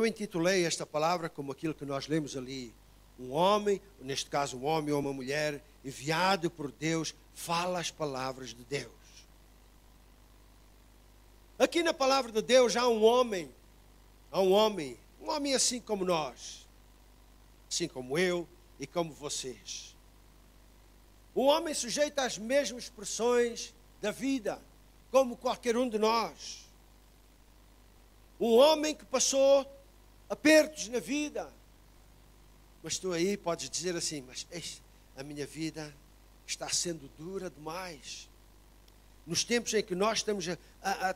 Eu intitulei esta palavra como aquilo que nós lemos ali. Um homem, neste caso um homem ou uma mulher, enviado por Deus, fala as palavras de Deus. Aqui na palavra de Deus há um homem assim como nós, assim como eu e como vocês. Um homem sujeito às mesmas pressões da vida, como qualquer um de nós. Um homem que passou apertos na vida. Mas tu aí podes dizer assim, mas a minha vida está sendo dura demais. Nos tempos em que nós estamos a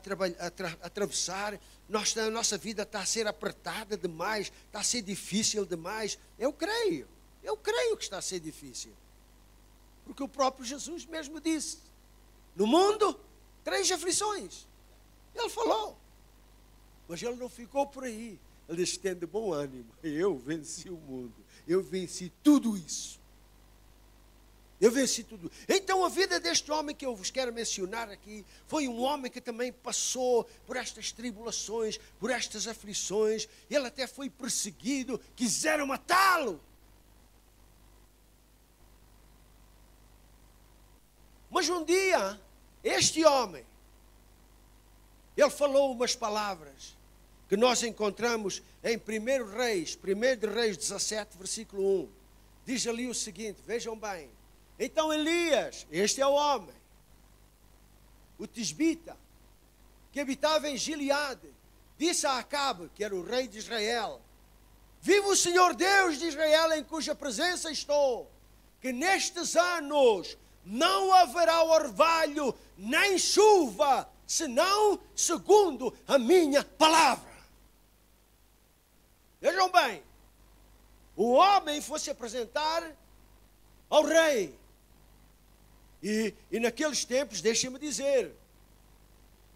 atravessar, a nossa vida está a ser apertada demais, está a ser difícil demais. Eu creio que está a ser difícil. Porque o próprio Jesus mesmo disse, no mundo, 3 aflições. Ele falou. Mas ele não ficou por aí. Ele disse, tende bom ânimo. Eu venci o mundo. Eu venci tudo isso. Eu venci tudo. Então a vida deste homem que eu vos quero mencionar aqui, foi um homem que também passou por estas tribulações, por estas aflições. Ele até foi perseguido, quiseram matá-lo. Mas um dia, este homem, ele falou umas palavras que nós encontramos em 1 de Reis 17, versículo 1. Diz ali o seguinte, vejam bem. Então Elias, este é o homem, o tisbita, que habitava em Gileade, disse a Acabe, que era o rei de Israel, viva o Senhor Deus de Israel, em cuja presença estou, que nestes anos não haverá orvalho, nem chuva, senão segundo a minha palavra. Vejam bem, o homem foi se apresentar ao rei. E naqueles tempos, deixem-me dizer,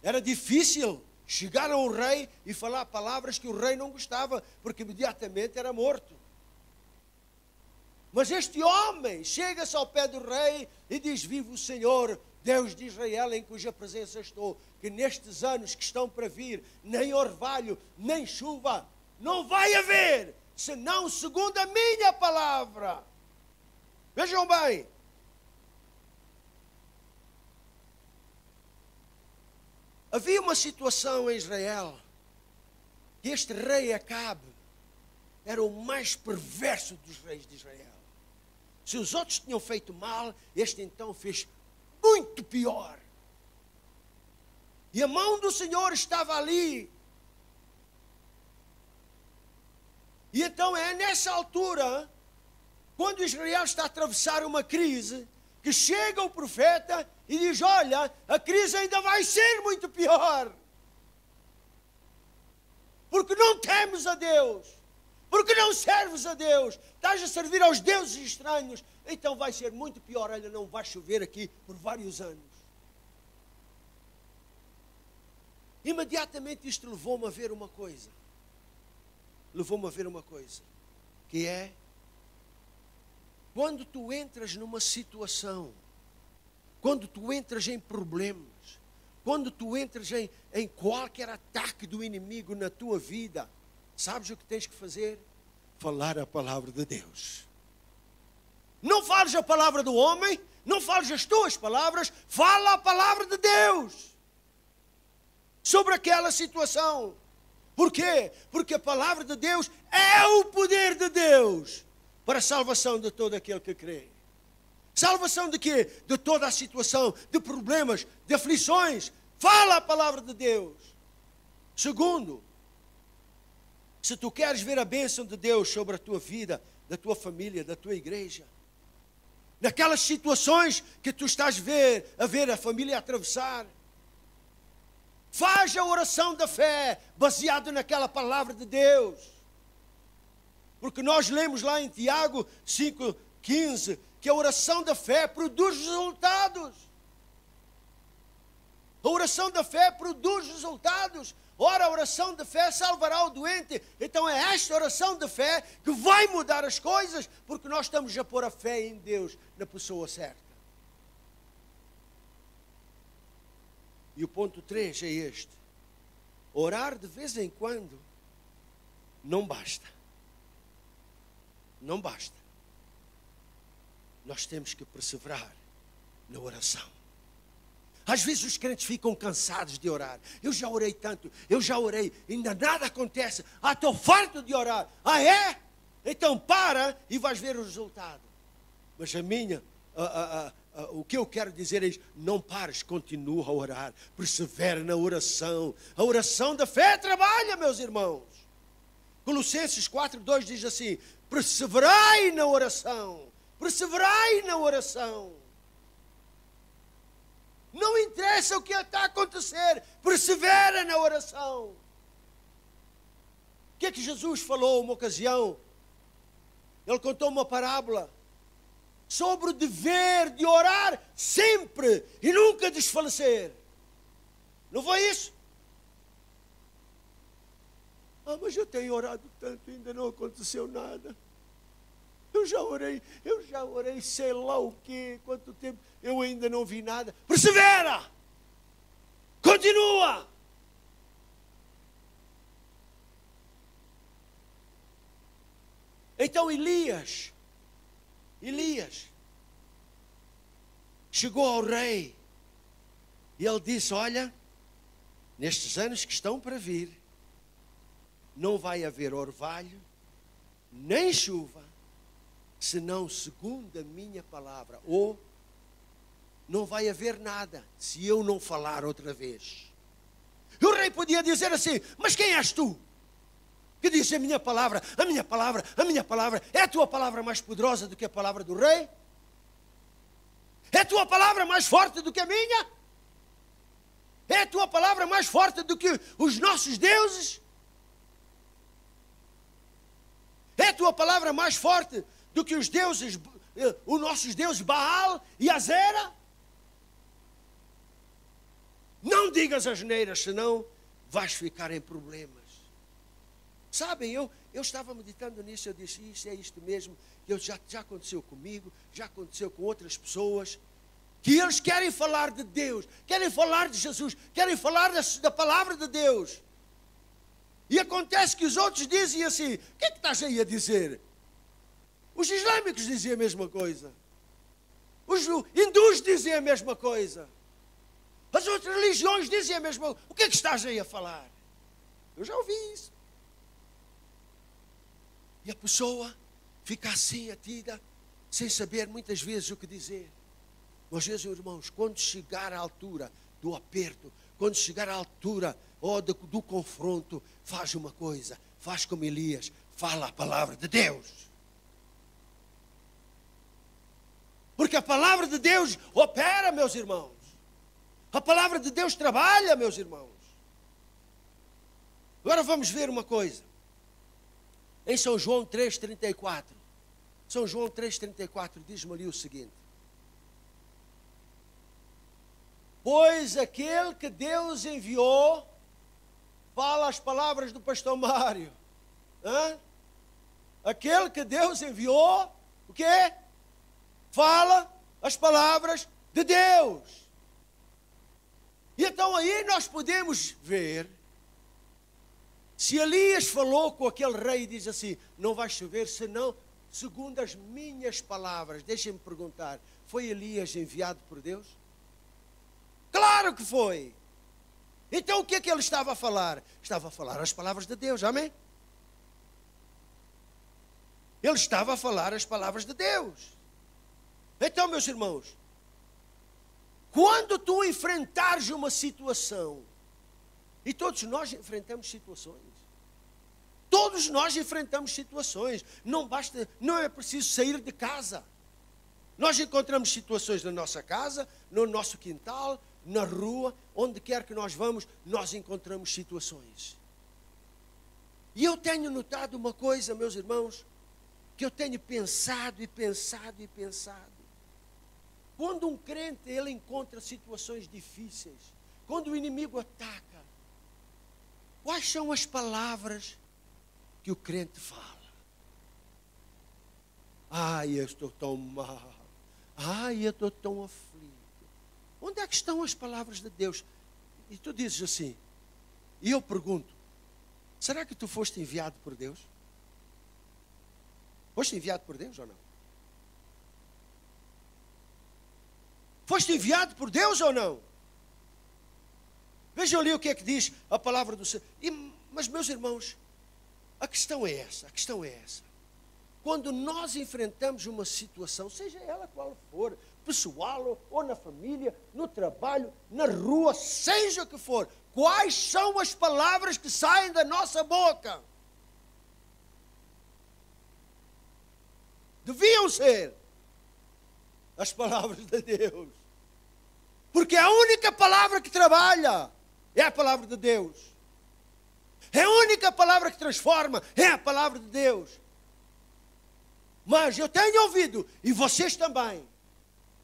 era difícil chegar a um rei e falar palavras que o rei não gostava, porque imediatamente era morto. Mas este homem chega-se ao pé do rei e diz, viva o Senhor, Deus de Israel, em cuja presença estou, que nestes anos que estão para vir, nem orvalho, nem chuva, não vai haver, senão segundo a minha palavra. Vejam bem. Havia uma situação em Israel, que este rei Acabe era o mais perverso dos reis de Israel. Se os outros tinham feito mal, este então fez muito pior. E a mão do Senhor estava ali. E então é nessa altura, quando Israel está a atravessar uma crise, que chega o profeta e diz, olha, a crise ainda vai ser muito pior. Porque não temes a Deus. Porque não serves a Deus. Estás a servir aos deuses estranhos. Então vai ser muito pior. Olha, não vai chover aqui por vários anos. Imediatamente isto levou-me a ver uma coisa. Que é, quando tu entras numa situação, quando tu entras em problemas, quando tu entras em qualquer ataque do inimigo na tua vida, sabes o que tens que fazer? Falar a palavra de Deus. Não fales a palavra do homem, não fales as tuas palavras, fala a palavra de Deus sobre aquela situação. Por quê? Porque a palavra de Deus é o poder de Deus para a salvação de todo aquele que crê. Salvação de quê? De toda a situação, de problemas, de aflições. Fala a palavra de Deus. Segundo, se tu queres ver a bênção de Deus sobre a tua vida, da tua família, da tua igreja, naquelas situações que tu estás a ver a família atravessar, faz a oração da fé, baseado naquela palavra de Deus. Porque nós lemos lá em Tiago 5,15, que a oração da fé produz resultados. A oração da fé produz resultados. Ora, a oração de fé salvará o doente. Então é esta oração de fé que vai mudar as coisas, porque nós estamos a pôr a fé em Deus, na pessoa certa. E o ponto 3 é este. Orar de vez em quando não basta. Não basta. Nós temos que perseverar na oração. Às vezes os crentes ficam cansados de orar. Eu já orei tanto, eu já orei, ainda nada acontece. Estou farto de orar. É? Então para e vais ver o resultado. Mas o que eu quero dizer é isto: não pares, continua a orar, persevera na oração. A oração da fé trabalha, meus irmãos. Colossenses 4:2 diz assim: perseverai na oração, perseverai na oração. Não interessa o que está a acontecer, persevera na oração. O que é que Jesus falou uma ocasião? Ele contou uma parábola sobre o dever de orar sempre e nunca desfalecer. Não foi isso? Mas eu tenho orado tanto e ainda não aconteceu nada. Eu já orei sei lá o quê, quanto tempo, eu ainda não vi nada. Persevera! Continua! Então Elias chegou ao rei e ele disse: olha, nestes anos que estão para vir, não vai haver orvalho, nem chuva, senão segundo a minha palavra. Ou não vai haver nada, se eu não falar outra vez. E o rei podia dizer assim: mas quem és tu? Que diz a minha palavra, a minha palavra, a minha palavra. É a tua palavra mais poderosa do que a palavra do rei? É a tua palavra mais forte do que a minha? É a tua palavra mais forte do que os nossos deuses? É a tua palavra mais forte do que os deuses, os nossos deuses Baal e Azera? Não digas asneiras, senão vais ficar em problemas. Sabem, eu estava meditando nisso, eu disse: isso é isto mesmo, que já aconteceu comigo, já aconteceu com outras pessoas, que eles querem falar de Deus, querem falar de Jesus, querem falar da palavra de Deus. E acontece que os outros dizem assim: o que é que estás aí a dizer? Os islâmicos dizem a mesma coisa. Os hindus dizem a mesma coisa. As outras religiões dizem a mesma coisa. O que é que estás aí a falar? Eu já ouvi isso. E a pessoa fica assim, atida, sem saber muitas vezes o que dizer. Mas, meus irmãos, quando chegar à altura do aperto, quando chegar à altura do confronto, faz uma coisa, faz como Elias, fala a palavra de Deus. Porque a palavra de Deus opera, meus irmãos. A palavra de Deus trabalha, meus irmãos. Agora vamos ver uma coisa. Em São João 3,34. São João 3,34 diz-me ali o seguinte: pois aquele que Deus enviou, fala as palavras do pastor Mário. Aquele que Deus enviou, o quê? Fala as palavras de Deus. E então aí nós podemos ver, se Elias falou com aquele rei e diz assim: não vai chover senão segundo as minhas palavras. Deixem-me perguntar, foi Elias enviado por Deus? Claro que foi. Então o que é que ele estava a falar? Estava a falar as palavras de Deus, amém? Ele estava a falar as palavras de Deus. Então, meus irmãos, quando tu enfrentares uma situação, e todos nós enfrentamos situações, todos nós enfrentamos situações, não é preciso sair de casa. Nós encontramos situações na nossa casa, no nosso quintal, na rua, onde quer que nós vamos, nós encontramos situações. E eu tenho notado uma coisa, meus irmãos, que eu tenho pensado e pensado e pensado. Quando um crente, ele encontra situações difíceis, quando o inimigo ataca, quais são as palavras que o crente fala? Ai, eu estou tão mal. Ai, eu estou tão aflito. Onde é que estão as palavras de Deus? E tu dizes assim, e eu pergunto, Será que tu foste enviado por Deus? Foste enviado por Deus ou não? Foste enviado por Deus ou não? Vejam ali o que é que diz a palavra do Senhor. Mas, meus irmãos, a questão é essa. Quando nós enfrentamos uma situação, seja ela qual for, pessoal ou na família, no trabalho, na rua, seja o que for, quais são as palavras que saem da nossa boca? Deviam ser as palavras de Deus. Porque a única palavra que trabalha é a palavra de Deus. É a única palavra que transforma, é a palavra de Deus. Mas eu tenho ouvido, e vocês também,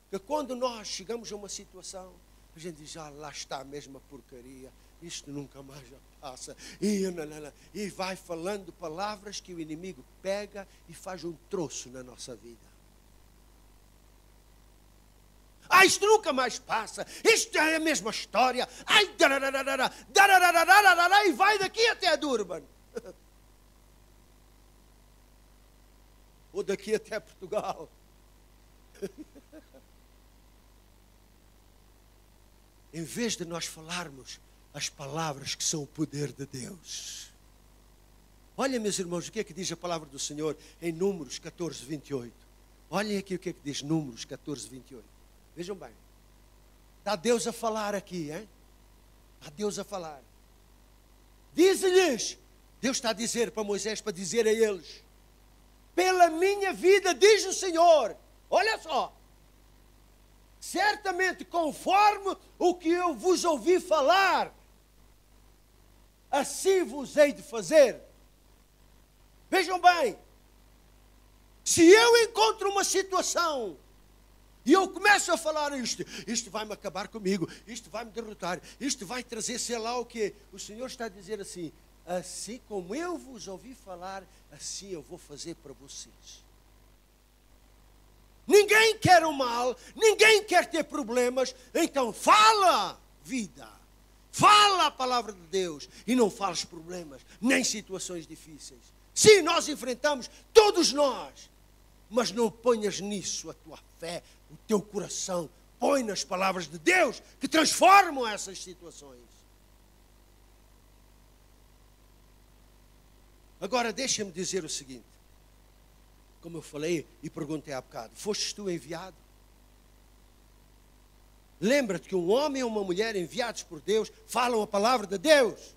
que quando nós chegamos a uma situação, a gente diz, lá está a mesma porcaria, isto nunca mais já passa. E vai falando palavras que o inimigo pega e faz um troço na nossa vida. Isto nunca mais passa, isto é a mesma história. E vai daqui até a Durban. Ou daqui até Portugal. Em vez de nós falarmos as palavras que são o poder de Deus. Olha, meus irmãos, o que é que diz a palavra do Senhor em Números 14, 28. Olhem aqui o que é que diz Números 14, 28. Vejam bem. Está Deus a falar aqui, hein? Está Deus a falar. Diz-lhes, Deus está a dizer para Moisés, para dizer a eles, pela minha vida, diz o Senhor, olha só, certamente conforme o que eu vos ouvi falar, assim vos hei de fazer. Vejam bem, se eu encontro uma situação e eu começo a falar isto vai-me acabar comigo, isto vai-me derrotar, isto vai trazer sei lá o quê, o Senhor está a dizer assim, assim como eu vos ouvi falar, assim eu vou fazer para vocês. Ninguém quer o mal, ninguém quer ter problemas, então fala vida, fala a palavra de Deus e não fales problemas, nem situações difíceis. Sim, nós enfrentamos, todos nós, mas não ponhas nisso a tua fé, o teu coração, põe nas palavras de Deus que transformam essas situações. Agora deixa-me dizer o seguinte, como eu falei e perguntei há bocado, fostes tu enviado? Lembra-te que um homem ou uma mulher enviados por Deus falam a palavra de Deus.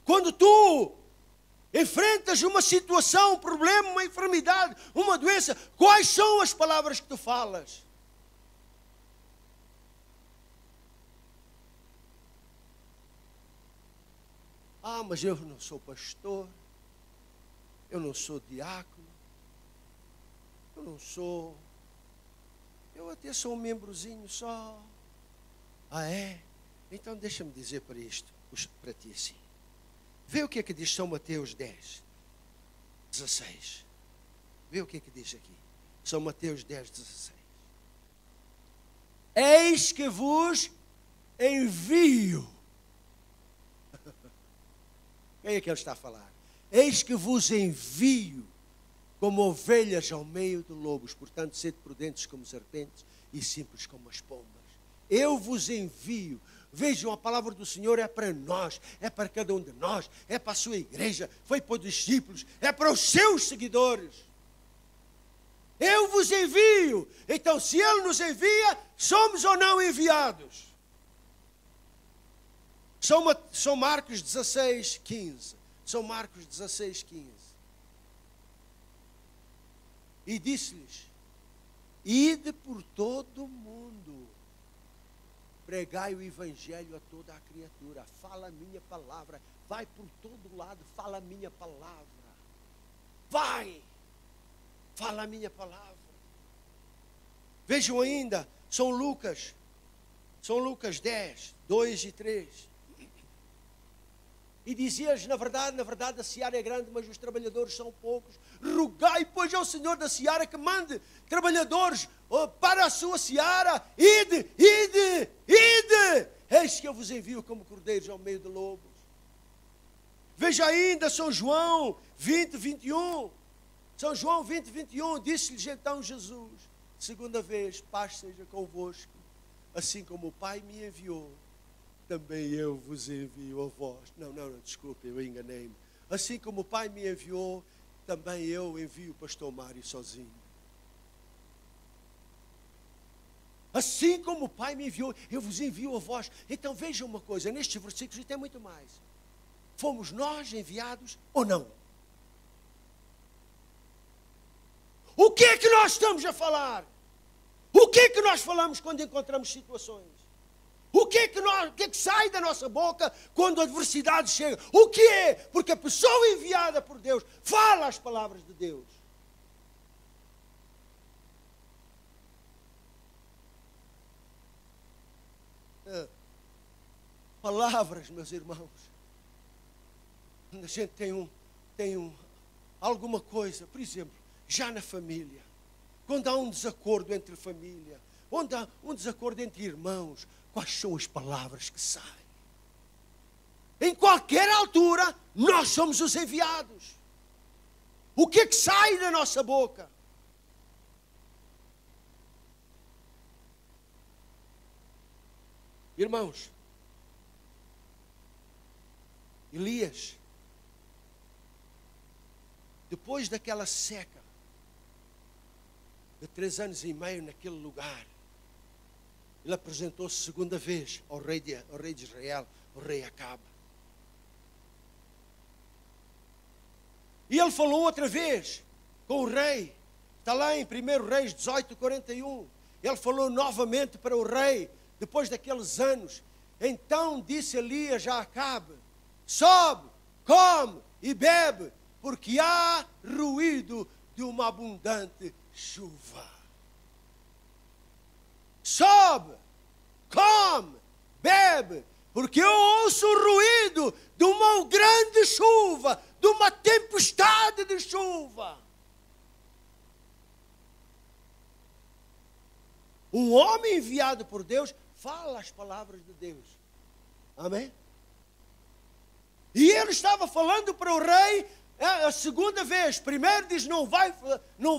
Quando tu enfrentas uma situação, um problema, uma enfermidade, uma doença, quais são as palavras que tu falas? Mas eu não sou pastor, eu não sou diácono, eu até sou um membrozinho só. É? Então deixa-me dizer para ti assim. Vê o que é que diz São Mateus 10, 16. Vê o que é que diz aqui. São Mateus 10, 16. Eis que vos envio. Quem é que ele está a falar? Eis que vos envio como ovelhas ao meio de lobos. Portanto, sede prudentes como serpentes e simples como as pombas. Eu vos envio. Vejam, a palavra do Senhor é para nós, é para cada um de nós, é para a sua igreja, foi para os discípulos, é para os seus seguidores. Eu vos envio. Então, se Ele nos envia, somos ou não enviados? São Marcos 16, 15. São Marcos 16, 15. E disse-lhes, ide por todo o mundo, pregai o evangelho a toda a criatura, fala a minha palavra, vai por todo lado, fala a minha palavra. Vai, fala a minha palavra. Vejam ainda, São Lucas 10, 2 e 3. E dizia-lhes, na verdade, a seara é grande, mas os trabalhadores são poucos. Rogai, pois, ao Senhor da seara que mande trabalhadores para a sua seara. Ide. Eis que eu vos envio como cordeiros ao meio de lobos. Veja ainda São João 20, 21. São João 20, 21. Disse-lhes então Jesus, segunda vez: paz seja convosco. Assim como o Pai me enviou, também eu vos envio a vós. Não, desculpe, eu enganei-me. Assim como o Pai me enviou, também eu envio o pastor Mário sozinho. Assim como o Pai me enviou, eu vos envio a vós. Então vejam uma coisa, nestes versículos e tem muito mais. Fomos nós enviados ou não? O que é que nós estamos a falar? O que é que nós falamos quando encontramos situações? O que é que sai da nossa boca quando a adversidade chega? O que é? Porque a pessoa enviada por Deus fala as palavras de Deus. Palavras, meus irmãos. A gente tem alguma coisa, por exemplo, já na família, quando há um desacordo entre família, quando há um desacordo entre irmãos, quais são as palavras que saem? Em qualquer altura, nós somos os enviados. O que é que sai da nossa boca? Irmãos, Elias, depois daquela seca de 3 anos e meio naquele lugar, ele apresentou-se segunda vez ao rei de Israel, o rei Acabe. E ele falou outra vez com o rei. Está lá em 1 Reis 18, 41. Ele falou novamente para o rei, depois daqueles anos. Então disse Elias a Acabe: sobe, come e bebe, porque há ruído de uma abundante chuva. Sobe, come, bebe, porque eu ouço o ruído de uma grande chuva, de uma tempestade de chuva. Um homem enviado por Deus fala as palavras de Deus. Amém? E ele estava falando para o rei a segunda vez. Primeiro diz: não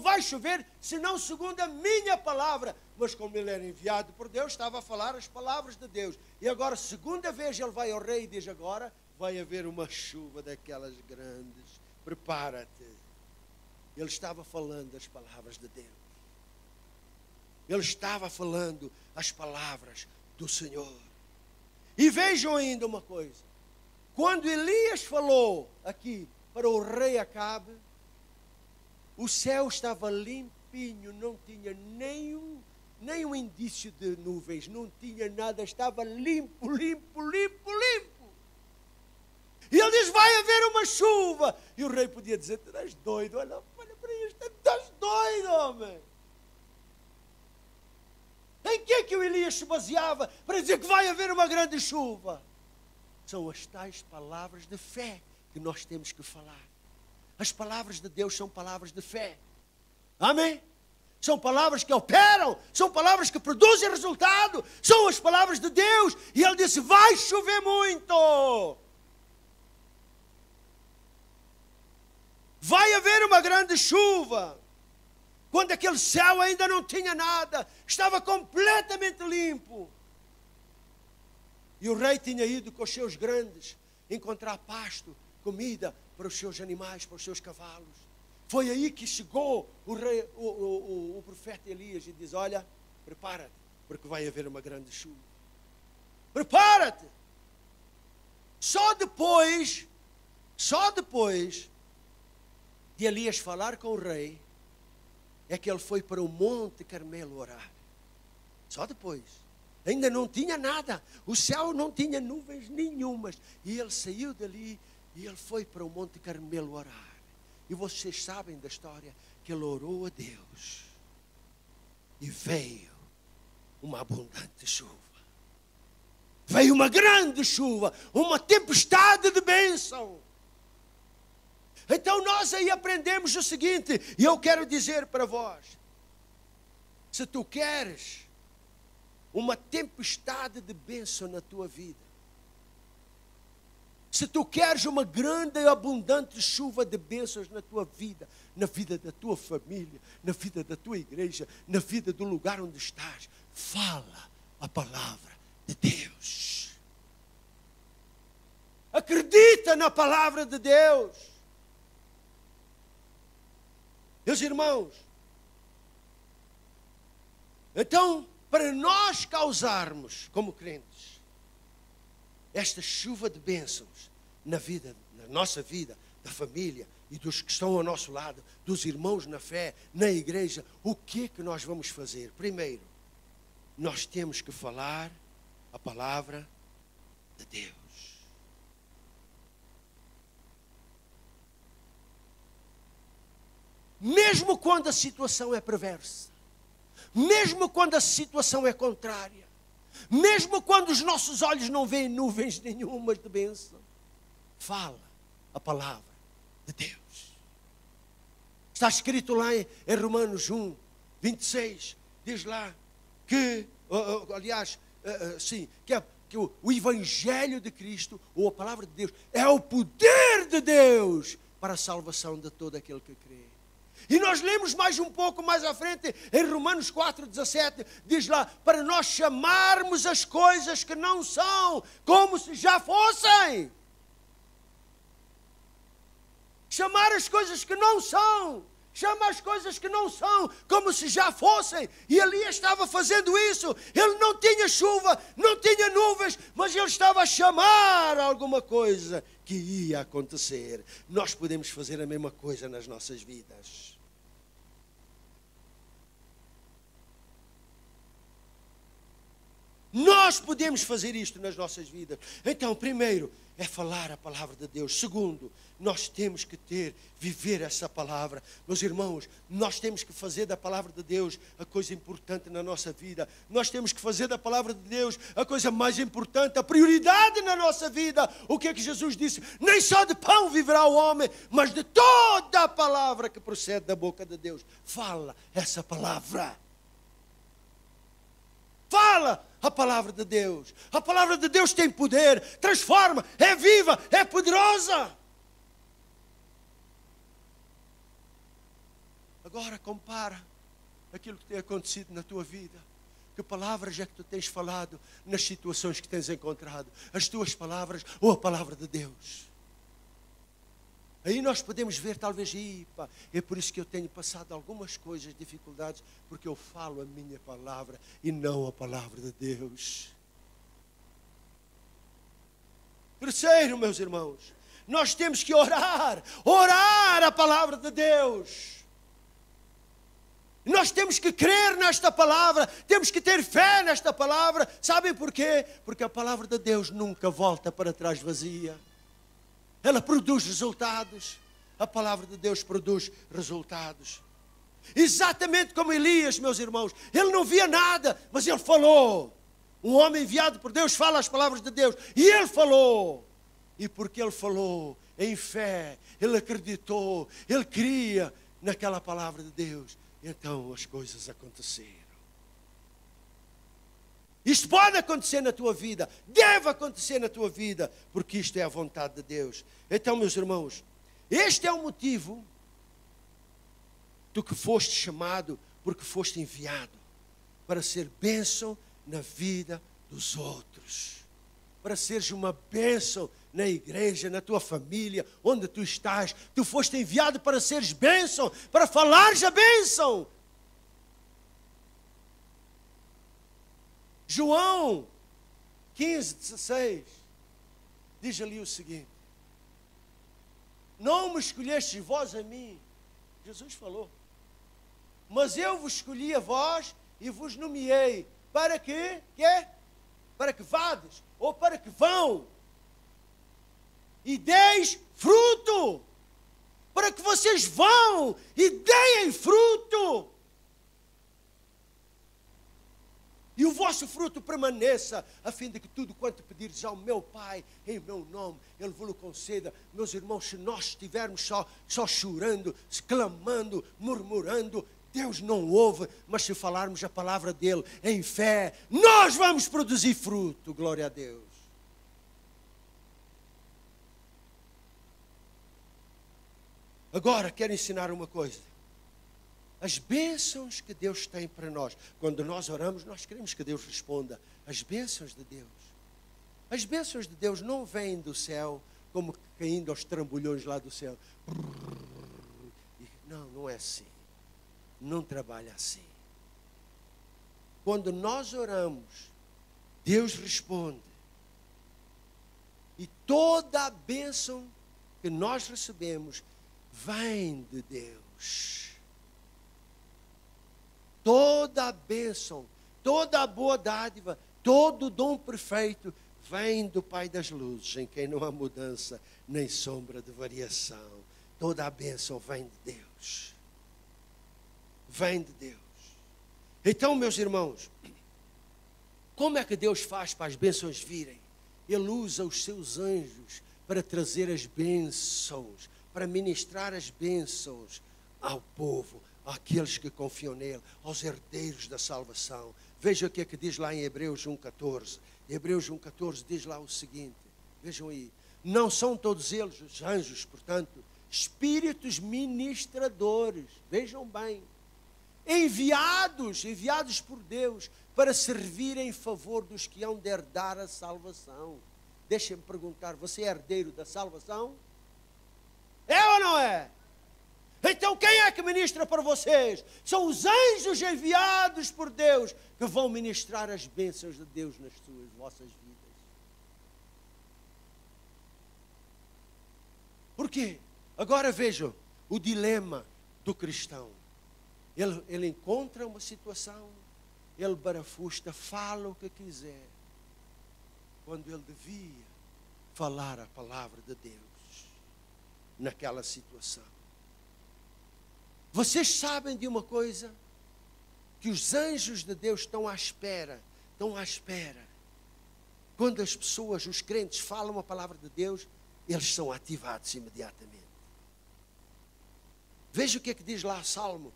vai chover, senão segundo a minha palavra. Mas como ele era enviado por Deus, estava a falar as palavras de Deus. E agora, segunda vez, ele vai ao rei e diz: agora vai haver uma chuva daquelas grandes. Prepara-te. Ele estava falando as palavras de Deus. Ele estava falando as palavras do Senhor. E vejam ainda uma coisa. Quando Elias falou aqui para o rei Acabe, o céu estava limpinho, não tinha nenhum indício de nuvens, não tinha nada, estava limpo. E ele diz: vai haver uma chuva. E o rei podia dizer: tu és doido, olha para isto, tu és doido, homem. Em que é que o Elias se baseava para dizer que vai haver uma grande chuva? São as tais palavras de fé que nós temos que falar. As palavras de Deus são palavras de fé. Amém? São palavras que operam, são palavras que produzem resultado, são as palavras de Deus. E ele disse: vai chover muito. Vai haver uma grande chuva. Quando aquele céu ainda não tinha nada, estava completamente limpo. E o rei tinha ido com os seus grandes encontrar pasto, comida para os seus animais, para os seus cavalos. Foi aí que chegou o profeta Elias e diz: olha, prepara-te, porque vai haver uma grande chuva. Prepara-te. Só depois de Elias falar com o rei, é que ele foi para o Monte Carmelo orar. Só depois. Ainda não tinha nada. O céu não tinha nuvens nenhumas. E ele saiu dali e ele foi para o Monte Carmelo orar. E vocês sabem da história que ele orou a Deus. E veio uma abundante chuva. Veio uma grande chuva. Uma tempestade de bênção. Então nós aí aprendemos o seguinte, e eu quero dizer para vós: se tu queres uma tempestade de bênção na tua vida. Se tu queres uma grande e abundante chuva de bênçãos na tua vida, na vida da tua família, na vida da tua igreja, na vida do lugar onde estás, fala a palavra de Deus. Acredita na palavra de Deus. Meus irmãos, então, para nós causarmos, como crentes, esta chuva de bênçãos na vida, na nossa vida, da família e dos que estão ao nosso lado, dos irmãos na fé, na igreja, o que é que nós vamos fazer? Primeiro, nós temos que falar a palavra de Deus. Mesmo quando a situação é perversa, mesmo quando a situação é contrária, mesmo quando os nossos olhos não veem nuvens nenhumas de bênção, fala a palavra de Deus. Está escrito lá em Romanos 1, 26, diz lá que, que o Evangelho de Cristo, ou a palavra de Deus, é o poder de Deus para a salvação de todo aquele que crê. E nós lemos mais um pouco mais à frente, em Romanos 4,17, diz lá, para nós chamarmos as coisas que não são, como se já fossem. Chamar as coisas que não são. Chama as coisas que não são, como se já fossem. E Elias estava fazendo isso. Ele não tinha chuva, não tinha nuvens, mas ele estava a chamar alguma coisa que ia acontecer. Nós podemos fazer a mesma coisa nas nossas vidas. Nós podemos fazer isto nas nossas vidas. Então, primeiro, é falar a palavra de Deus. Segundo, nós temos que viver essa palavra. Meus irmãos, nós temos que fazer da palavra de Deus a coisa importante na nossa vida. Nós temos que fazer da palavra de Deus a coisa mais importante, a prioridade na nossa vida. O que é que Jesus disse? Nem só de pão viverá o homem, mas de toda a palavra que procede da boca de Deus. Fala essa palavra. Fala a palavra de Deus. A palavra de Deus tem poder, transforma, é viva, é poderosa. Agora compara aquilo que tem acontecido na tua vida. Que palavras é que tu tens falado nas situações que tens encontrado? As tuas palavras ou a palavra de Deus? Aí nós podemos ver, talvez, é por isso que eu tenho passado algumas coisas, dificuldades, porque eu falo a minha palavra e não a palavra de Deus. Terceiro, meus irmãos, nós temos que orar a palavra de Deus. Nós temos que crer nesta palavra, temos que ter fé nesta palavra. Sabem porquê? Porque a palavra de Deus nunca volta para trás vazia. Ela produz resultados. A palavra de Deus produz resultados. Exatamente como Elias, meus irmãos. Ele não via nada, mas ele falou. Um homem enviado por Deus fala as palavras de Deus. E ele falou. E porque ele falou em fé, ele acreditou, ele cria naquela palavra de Deus. Então as coisas aconteceram. Isto pode acontecer na tua vida, deve acontecer na tua vida, porque isto é a vontade de Deus. Então, meus irmãos, este é o motivo do que foste chamado, porque foste enviado, para ser bênção na vida dos outros. Para seres uma bênção na igreja, na tua família, onde tu estás. Tu foste enviado para seres bênção, para falares a bênção. João 15:16 diz ali o seguinte: não me escolhestes vós a mim, Jesus falou, mas eu vos escolhi a vós e vos nomeei para que para que vades, ou para que vão e deis fruto, para que vocês vão e deem fruto. E o vosso fruto permaneça, a fim de que tudo quanto pedires ao meu Pai, em meu nome, Ele vos conceda. Meus irmãos, se nós estivermos só chorando, clamando, murmurando, Deus não ouve, mas se falarmos a palavra dele em fé, nós vamos produzir fruto. Glória a Deus. Agora quero ensinar uma coisa. As bênçãos que Deus tem para nós, quando nós oramos, nós queremos que Deus responda. As bênçãos de Deus. As bênçãos de Deus não vêm do céu como caindo aos trambolhões lá do céu. Não, não é assim. Não trabalha assim. Quando nós oramos, Deus responde. E toda a bênção que nós recebemos vem de Deus. Toda a bênção, toda a boa dádiva, todo o dom perfeito vem do Pai das luzes, em quem não há mudança nem sombra de variação. Toda a bênção vem de Deus. Vem de Deus. Então, meus irmãos, como é que Deus faz para as bênçãos virem? Ele usa os seus anjos para trazer as bênçãos, para ministrar as bênçãos ao povo, àqueles que confiam nele, aos herdeiros da salvação. Veja o que é que diz lá em Hebreus 1,14. Hebreus 1,14 diz lá o seguinte, vejam aí. Não são todos eles, os anjos, portanto, espíritos ministradores, vejam bem, enviados por Deus para servir em favor dos que hão de herdar a salvação. Deixem-me perguntar, você é herdeiro da salvação? É ou não é? Então quem é que ministra para vocês? São os anjos enviados por Deus que vão ministrar as bênçãos de Deus nas vossas vidas. Por quê? Agora vejam o dilema do cristão. Ele encontra uma situação, ele barafusta, fala o que quiser, quando ele devia falar a palavra de Deus naquela situação. Vocês sabem de uma coisa? Que os anjos de Deus estão à espera. Quando as pessoas, os crentes, falam a palavra de Deus, eles são ativados imediatamente. Veja o que é que diz lá Salmo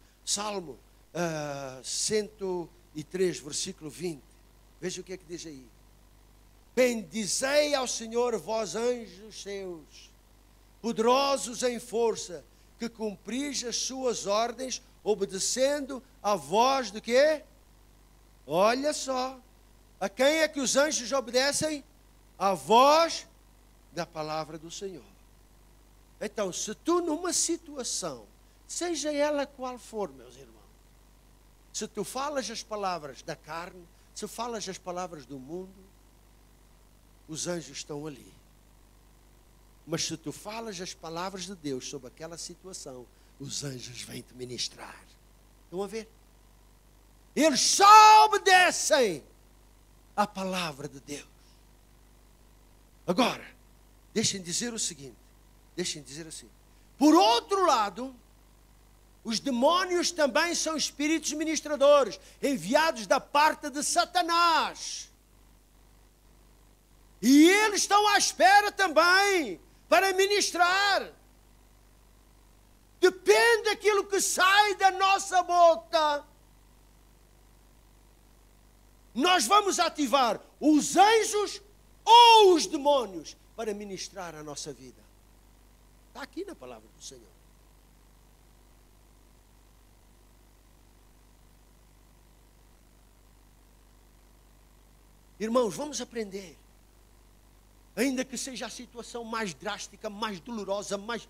103, versículo 20. Veja o que é que diz aí. Bendizei ao Senhor, vós anjos seus, poderosos em força, que cumpris as suas ordens, obedecendo a voz de quê? Olha só. A quem é que os anjos obedecem? A voz da palavra do Senhor. Então, se tu numa situação, seja ela qual for, meus irmãos, se tu falas as palavras da carne, se falas as palavras do mundo, os anjos estão ali. Mas se tu falas as palavras de Deus sobre aquela situação, os anjos vêm te ministrar. Estão a ver? Eles só obedecem à palavra de Deus. Agora, deixem dizer o seguinte. Deixem dizer assim. Por outro lado, os demônios também são espíritos ministradores, enviados da parte de Satanás. E eles estão à espera também para ministrar. Depende daquilo que sai da nossa boca. Nós vamos ativar os anjos ou os demônios para ministrar a nossa vida. Está aqui na palavra do Senhor. Irmãos, vamos aprender. Ainda que seja a situação mais drástica, mais dolorosa, mais,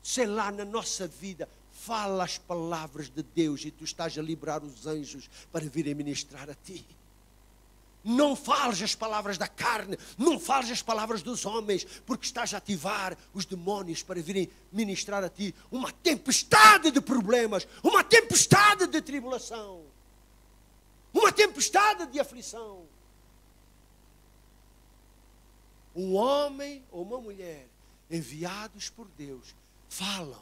sei lá, na nossa vida, fala as palavras de Deus e tu estás a liberar os anjos para virem ministrar a ti. Não fales as palavras da carne, não fales as palavras dos homens, porque estás a ativar os demónios para virem ministrar a ti uma tempestade de problemas, uma tempestade de tribulação, uma tempestade de aflição. Um homem ou uma mulher enviados por Deus falam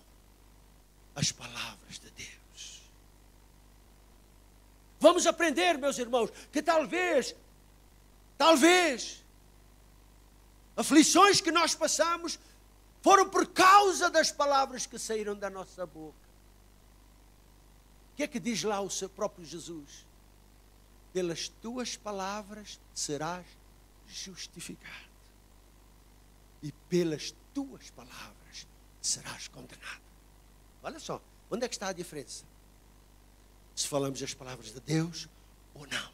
as palavras de Deus. Vamos aprender, meus irmãos, que talvez, aflições que nós passamos foram por causa das palavras que saíram da nossa boca. que é que diz lá o seu próprio Jesus? Pelas tuas palavras serás justificado. E pelas tuas palavras serás condenado. Olha só, onde é que está a diferença? Se falamos as palavras de Deus ou não.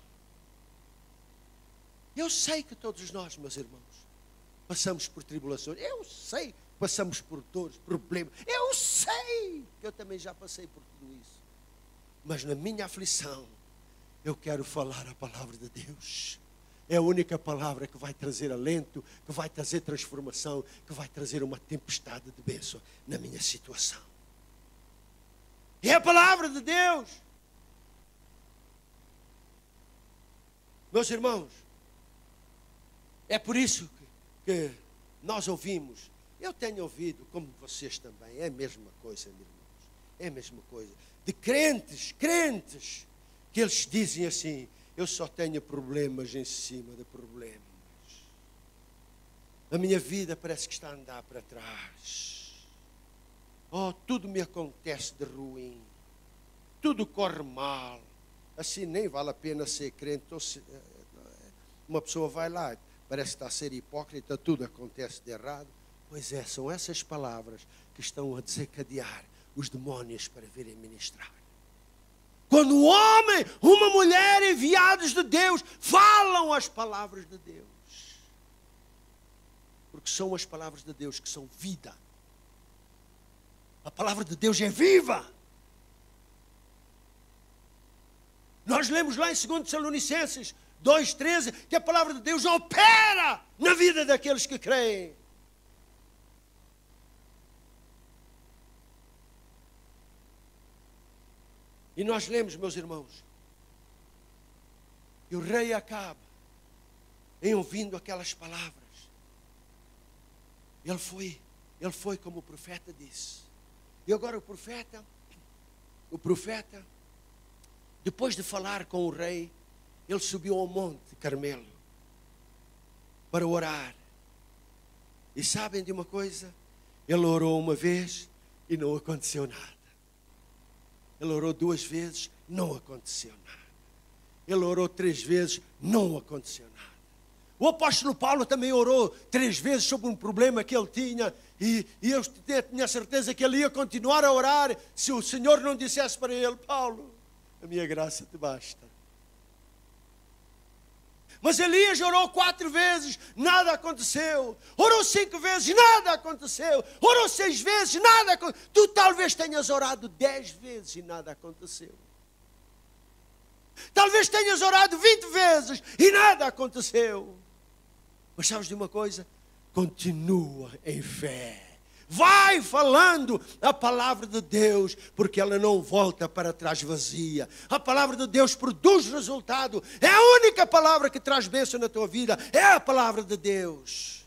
Eu sei que todos nós, meus irmãos, passamos por tribulações. Eu sei que passamos por dores, problemas. Eu sei que eu também já passei por tudo isso. Mas na minha aflição, eu quero falar a palavra de Deus. É a única palavra que vai trazer alento, que vai trazer transformação, que vai trazer uma tempestade de bênção na minha situação. É a palavra de Deus. Meus irmãos, é por isso que nós ouvimos. Eu tenho ouvido, como vocês também, é a mesma coisa, meus irmãos. É a mesma coisa. De crentes, que eles dizem assim: eu só tenho problemas em cima de problemas. A minha vida parece que está a andar para trás. Oh, tudo me acontece de ruim. Tudo corre mal. Assim nem vale a pena ser crente. Uma pessoa vai lá, parece que está a ser hipócrita, tudo acontece de errado. Pois é, são essas palavras que estão a desencadear os demónios para virem ministrar. Quando um homem, uma mulher enviados de Deus falam as palavras de Deus. Porque são as palavras de Deus que são vida. A palavra de Deus é viva. Nós lemos lá em 2 Tessalonicenses 2,13 que a palavra de Deus opera na vida daqueles que creem. E nós lemos, meus irmãos, que o rei Acabe, em ouvindo aquelas palavras, ele foi como o profeta disse. E agora o profeta, depois de falar com o rei, ele subiu ao monte Carmelo para orar. E sabem de uma coisa? Ele orou uma vez e não aconteceu nada. Ele orou 2 vezes, não aconteceu nada. Ele orou 3 vezes, não aconteceu nada. O apóstolo Paulo também orou 3 vezes sobre um problema que ele tinha. E eu tinha certeza que ele ia continuar a orar se o Senhor não dissesse para ele: Paulo, a minha graça te basta. Mas Elias orou 4 vezes, nada aconteceu. Orou 5 vezes, nada aconteceu. Orou 6 vezes, nada aconteceu. Tu talvez tenhas orado 10 vezes e nada aconteceu. Talvez tenhas orado 20 vezes e nada aconteceu. Mas sabes de uma coisa? Continua em fé. Vai falando a palavra de Deus, porque ela não volta para trás vazia. A palavra de Deus produz resultado. É a única palavra que traz bênção na tua vida. É a palavra de Deus.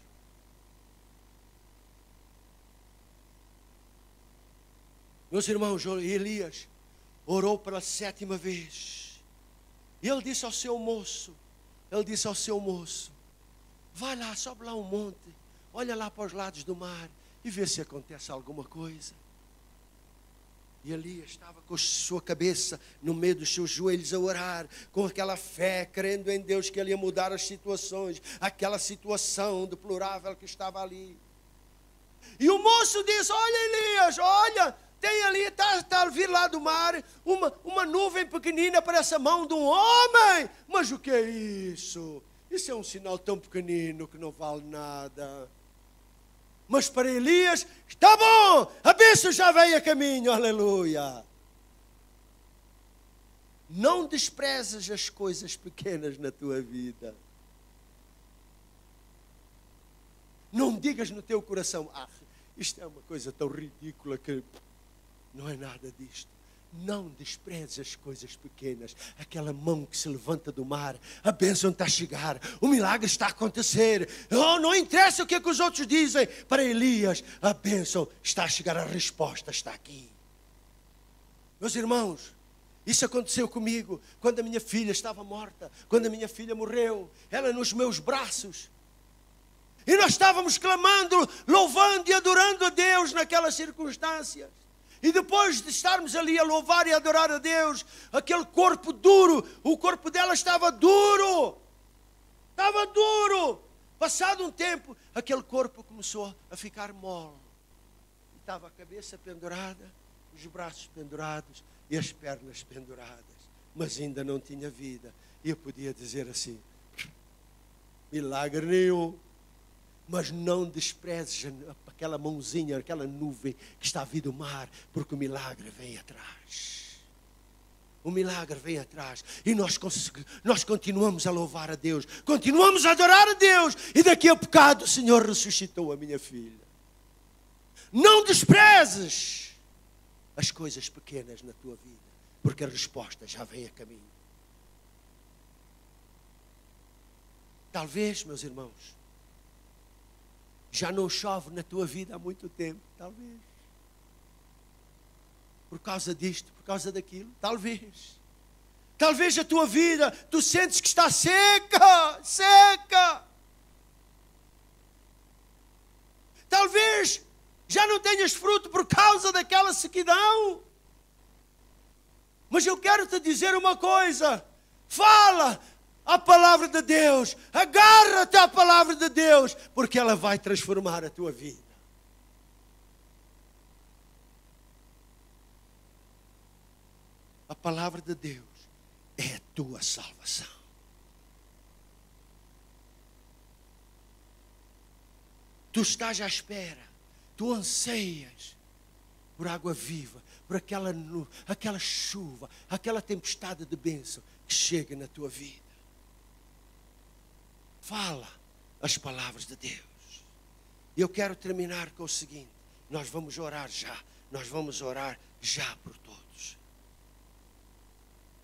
Meus irmãos, Elias orou pela 7ª vez. E ele disse ao seu moço, vai lá, sobe lá um monte, olha lá para os lados do mar e vê se acontece alguma coisa. E Elias estava com a sua cabeça no meio dos seus joelhos a orar, com aquela fé, crendo em Deus que Ele ia mudar as situações, aquela situação deplorável que estava ali. E o moço disse: olha Elias, olha, tem ali, está a vir lá do mar, uma nuvem pequenina, parece a mão de um homem. Mas o que é isso? Isso é um sinal tão pequenino que não vale nada. Mas para Elias, está bom, a bênção já veio a caminho, aleluia. Não desprezes as coisas pequenas na tua vida. Não digas no teu coração: isto é uma coisa tão ridícula que não é nada disto. Não desprezes as coisas pequenas. Aquela mão que se levanta do mar, a bênção está a chegar, o milagre está a acontecer. Oh, não interessa o que é que os outros dizem. Para Elias, a bênção está a chegar, a resposta está aqui. Meus irmãos, isso aconteceu comigo quando a minha filha estava morta, quando a minha filha morreu, ela nos meus braços. E nós estávamos clamando, louvando e adorando a Deus naquelas circunstâncias. E depois de estarmos ali a louvar e a adorar a Deus, aquele corpo duro, o corpo dela estava duro. Estava duro. Passado um tempo, aquele corpo começou a ficar mole. Estava a cabeça pendurada, os braços pendurados e as pernas penduradas. Mas ainda não tinha vida. E eu podia dizer assim, milagre nenhum. Mas não desprezes aquela mãozinha, aquela nuvem que está a vir do mar, porque o milagre vem atrás. O milagre vem atrás. E nós continuamos a louvar a Deus, continuamos a adorar a Deus. E daqui a bocado o Senhor ressuscitou a minha filha. Não desprezes as coisas pequenas na tua vida, porque a resposta já vem a caminho. Talvez, meus irmãos, já não chove na tua vida há muito tempo, talvez. Por causa disto, por causa daquilo, talvez. Talvez a tua vida, tu sentes que está seca, seca. Talvez já não tenhas fruto por causa daquela sequidão. Mas eu quero te dizer uma coisa. Fala a palavra de Deus. Agarra-te à palavra de Deus, porque ela vai transformar a tua vida. A palavra de Deus é a tua salvação. Tu estás à espera. Tu anseias por água viva, por aquela chuva, aquela tempestade de bênção que chega na tua vida. Fala as palavras de Deus. E eu quero terminar com o seguinte. Nós vamos orar já. Nós vamos orar já por todos.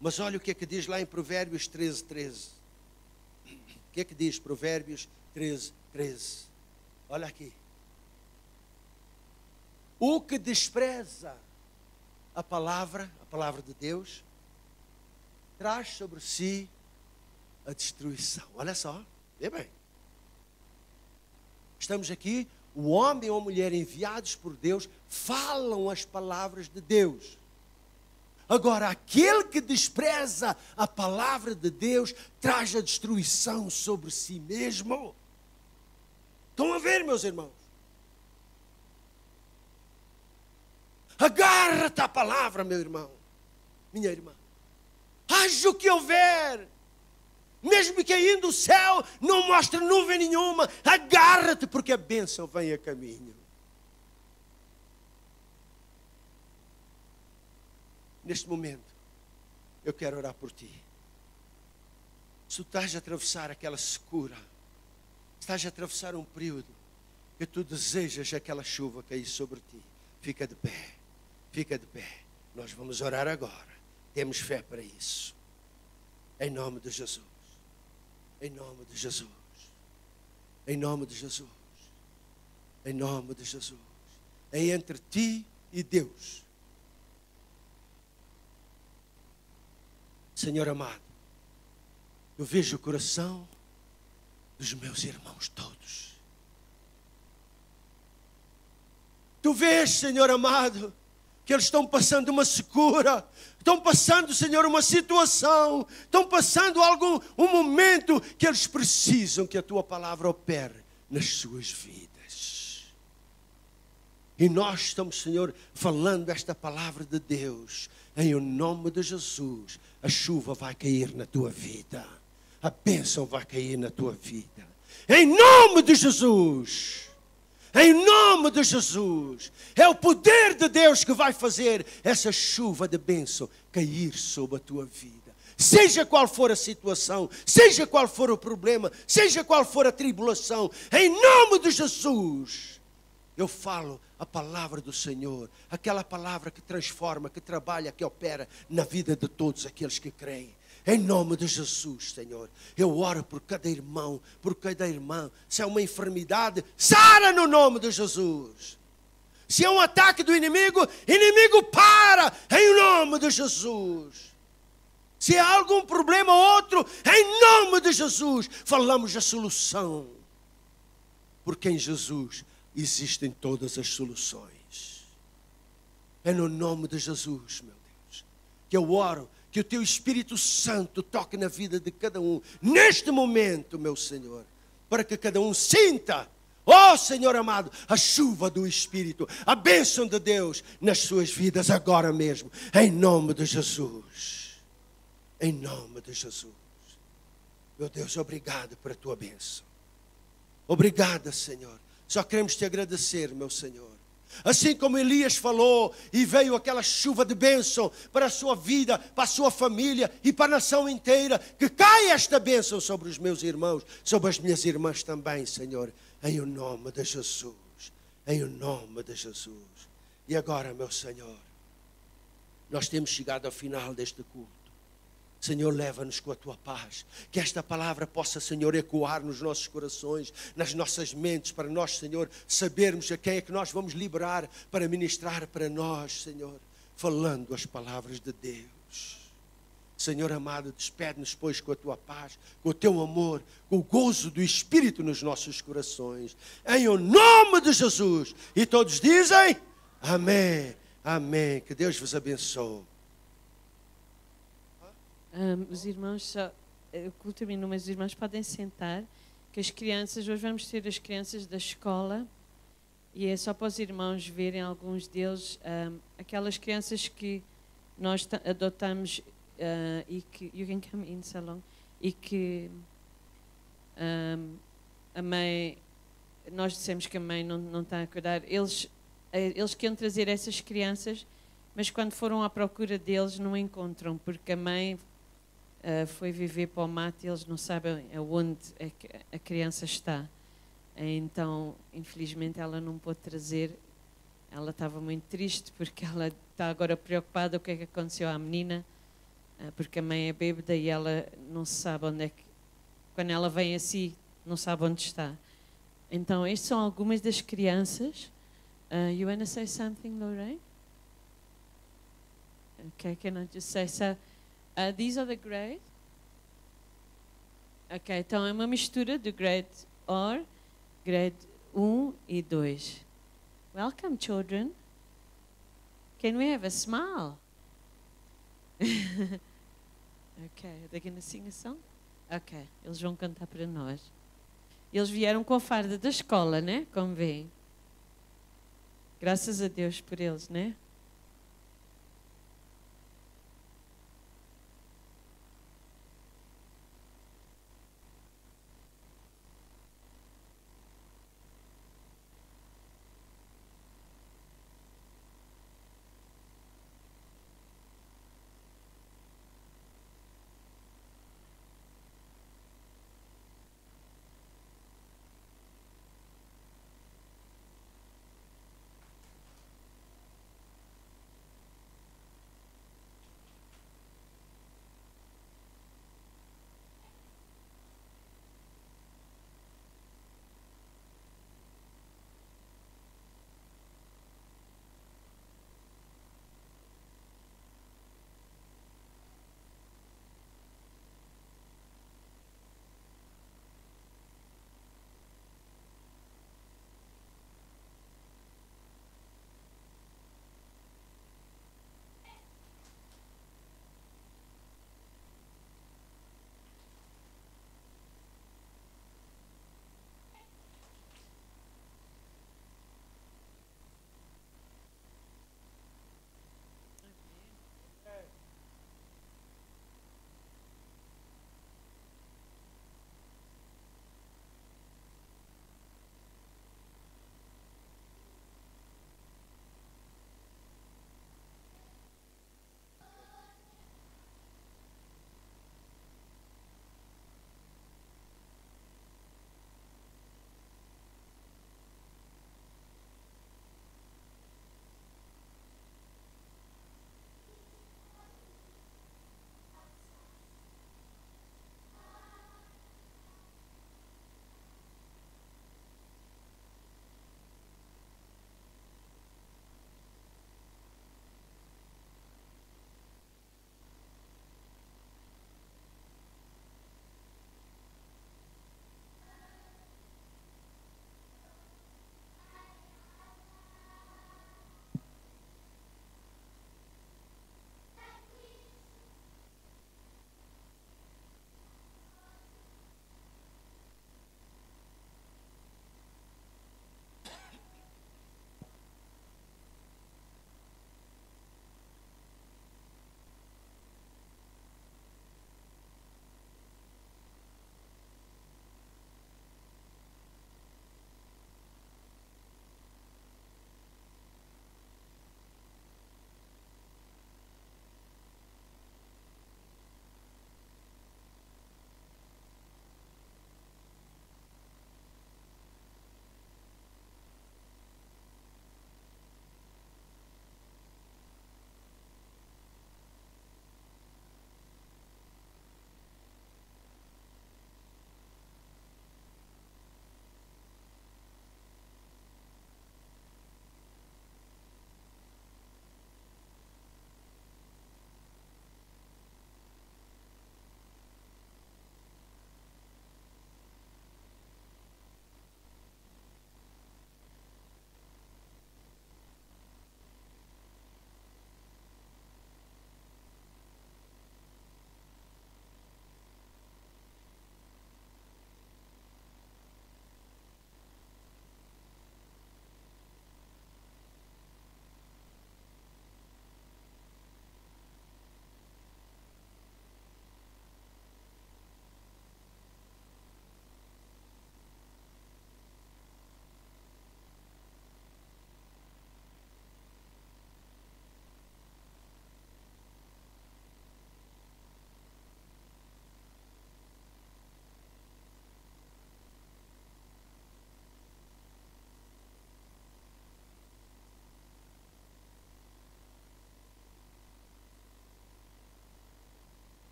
Mas olha o que é que diz lá em Provérbios 13, 13. O que é que diz Provérbios 13, 13? Olha aqui. O que despreza a palavra de Deus, traz sobre si a destruição. Olha só, vê bem. Estamos aqui, o homem ou a mulher enviados por Deus falam as palavras de Deus. Agora, aquele que despreza a palavra de Deus traz a destruição sobre si mesmo. Estão a ver, meus irmãos? Agarra-te à palavra, meu irmão, minha irmã. Haja o que houver. Mesmo que ainda o céu não mostre nuvem nenhuma, agarra-te, porque a bênção vem a caminho. Neste momento, eu quero orar por ti. Se tu estás a atravessar aquela secura, estás a atravessar um período que tu desejas aquela chuva cair sobre ti, fica de pé. Fica de pé. Nós vamos orar agora. Temos fé para isso. Em nome de Jesus. Em nome de Jesus. Em nome de Jesus. Em nome de Jesus. É entre ti e Deus. Senhor amado, eu vejo o coração dos meus irmãos todos. Tu vês, Senhor amado, que eles estão passando uma secura, estão passando, Senhor, uma situação, estão passando um momento que eles precisam que a Tua palavra opere nas suas vidas. E nós estamos, Senhor, falando esta palavra de Deus, em o nome de Jesus. A chuva vai cair na tua vida, a bênção vai cair na tua vida, em nome de Jesus. Em nome de Jesus, é o poder de Deus que vai fazer essa chuva de bênção cair sobre a tua vida. Seja qual for a situação, seja qual for o problema, seja qual for a tribulação, em nome de Jesus, eu falo a palavra do Senhor, aquela palavra que transforma, que trabalha, que opera na vida de todos aqueles que creem. Em nome de Jesus, Senhor, eu oro por cada irmão, por cada irmã. Se é uma enfermidade, sara no nome de Jesus. Se é um ataque do inimigo, inimigo para, em nome de Jesus. Se é algum problema ou outro, em nome de Jesus, falamos a solução. Porque em Jesus existem todas as soluções. É no nome de Jesus, meu Deus, que eu oro que o Teu Espírito Santo toque na vida de cada um, neste momento, meu Senhor, para que cada um sinta, ó Senhor amado, a chuva do Espírito, a bênção de Deus nas suas vidas agora mesmo, em nome de Jesus. Em nome de Jesus. Meu Deus, obrigado por a Tua bênção. Obrigada, Senhor. Só queremos Te agradecer, meu Senhor. Assim como Elias falou e veio aquela chuva de bênção para a sua vida, para a sua família e para a nação inteira, que caia esta bênção sobre os meus irmãos, sobre as minhas irmãs também, Senhor, em o nome de Jesus, em o nome de Jesus. E agora, meu Senhor, nós temos chegado ao final deste culto. Senhor, leva-nos com a Tua paz. Que esta palavra possa, Senhor, ecoar nos nossos corações, nas nossas mentes, para nós, Senhor, sabermos a quem é que nós vamos liberar para ministrar para nós, Senhor, falando as palavras de Deus. Senhor amado, despede-nos, pois, com a Tua paz, com o Teu amor, com o gozo do Espírito nos nossos corações. Em o nome de Jesus. E todos dizem, amém, amém. Que Deus vos abençoe. Os irmãos, o culto terminou, mas os irmãos podem sentar, que as crianças, hoje vamos ter as crianças da escola, e é só para os irmãos verem alguns deles, aquelas crianças que nós adotamos, e que, you can come in, Salom, e que a mãe, nós dissemos que a mãe não está a cuidar, eles queriam trazer essas crianças, mas quando foram à procura deles não encontram, porque a mãe foi viver para o mato e eles não sabem aonde é que a criança está. Então, infelizmente, ela não pôde trazer. Ela estava muito triste porque ela está agora preocupada com o que é que aconteceu à menina, porque a mãe é bêbada e ela não sabe onde é que... Quando ela vem assim, não sabe onde está. Então, estas são algumas das crianças. You want to say something, Lorraine? Okay, can I just say so? These are the grades. Ok, então é uma mistura do grade OR, grade 1 e 2. Welcome, children. Can we have a smile? Ok, are they going to sing a song? Ok, eles vão cantar para nós. Eles vieram com a farda da escola, né? Como veem. Graças a Deus por eles, né?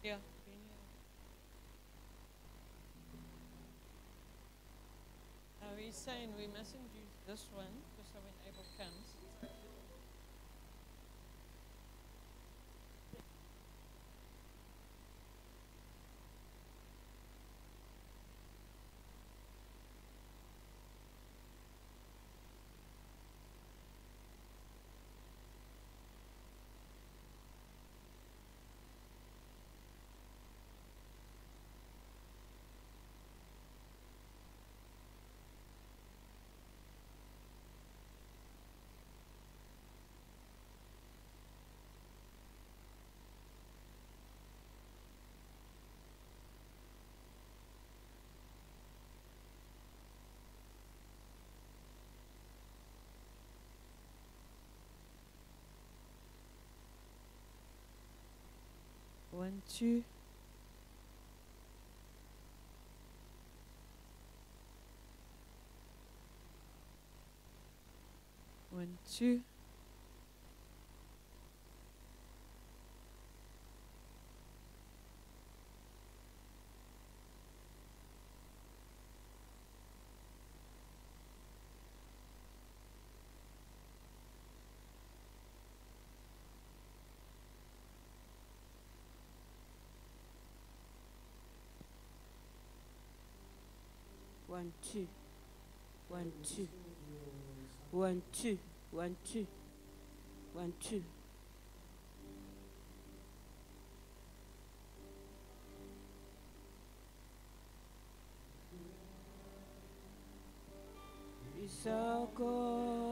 Yeah. He's saying we mustn't use this one because so when Abel comes. One, two. One, two. One, two. One, two. One, two. One, two. One, two. Isoko